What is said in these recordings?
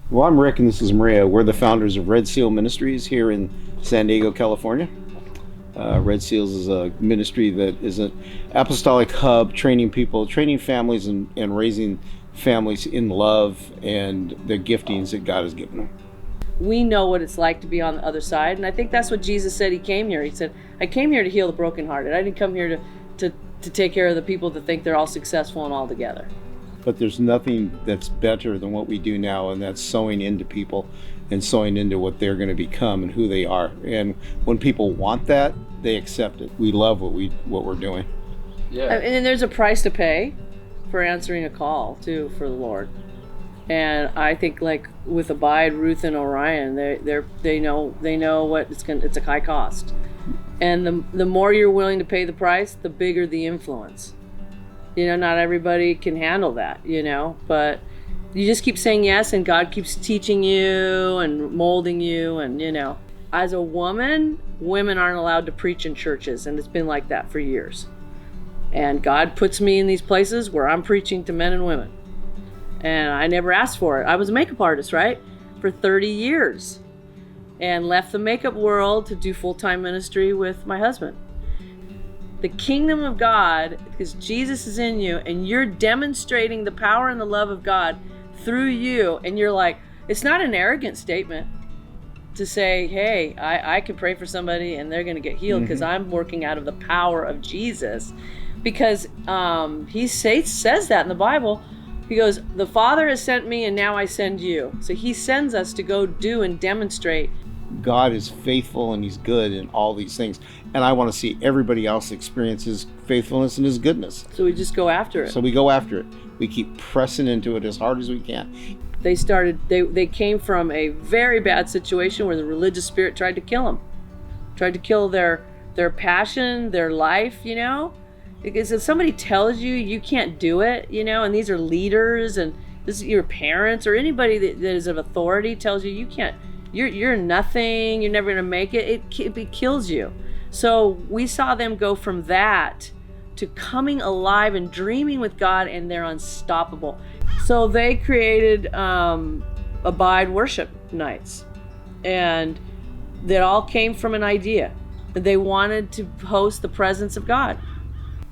Well, I'm Rick and this is Maria. We're the founders of Red Seal Ministries here in San Diego, California. Red Seals is a ministry that is an apostolic hub, training people, training families, and raising families in love and the giftings that God has given them. We know what it's like to be on the other side, and I think that's what Jesus said. He came here. He said, I came here to heal the brokenhearted. I didn't come here to take care of the people that think they're all successful and all together. But there's nothing that's better than what we do now, and that's sowing into people and sowing into what they're going to become and who they are. And when people want that, they accept it. We love what we're doing. Yeah. And then there's a price to pay for answering a call too for the Lord. And I think, like with Abide, Ruth, and Orion, they know what it's a high cost. And the more you're willing to pay the price, the bigger the influence. Not everybody can handle that, but you just keep saying yes, and God keeps teaching you and molding you. And, as a woman, women aren't allowed to preach in churches, and it's been like that for years. And God puts me in these places where I'm preaching to men and women. And I never asked for it. I was a makeup artist, right? For 30 years. And left the makeup world to do full-time ministry with my husband. The kingdom of God, because Jesus is in you and you're demonstrating the power and the love of God through you, and you're like, it's not an arrogant statement to say, hey, I can pray for somebody and they're going to get healed because I'm working out of the power of Jesus. Because he says that in the Bible. He goes, the Father has sent me and now I send you. So he sends us to go do and demonstrate. God is faithful and he's good in all these things. And I want to see everybody else experience his faithfulness and his goodness. So we just go after it. So we go after it. We keep pressing into it as hard as we can. They came from a very bad situation where the religious spirit tried to kill them. Tried to kill their passion, their life, Because if somebody tells you can't do it, and these are leaders and this is your parents or anybody that is of authority tells you can't, you're nothing, you're never going to make it, it kills you. So we saw them go from that to coming alive and dreaming with God, and they're unstoppable. So they created Abide worship nights, and that all came from an idea. They wanted to host the presence of God.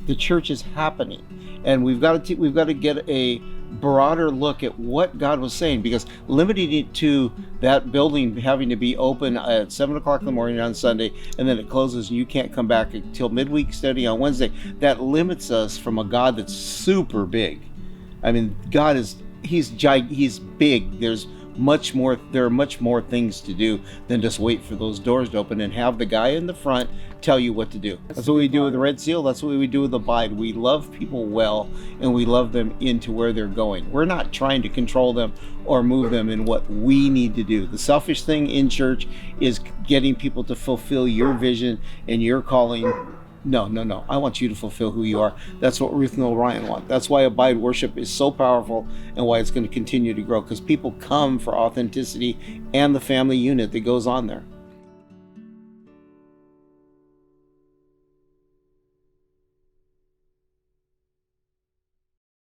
The church is happening, and we've got to get a broader look at what God was saying, because limiting it to that building having to be open at 7 o'clock in the morning on Sunday and then it closes and you can't come back until midweek study on Wednesday, that limits us from a God that's super big. I mean, God he's big. There are much more things to do than just wait for those doors to open and have the guy in the front tell you what to do. That's what we do with the Red Seal. That's what we do with Abide. We love people well, and we love them into where they're going. We're not trying to control them or move them in what we need to do. The selfish thing in church is getting people to fulfill your vision and your calling. No. I want you to fulfill who you are. That's what Ruth and Orion want. That's why Abide worship is so powerful and why it's going to continue to grow, because people come for authenticity and the family unit that goes on there.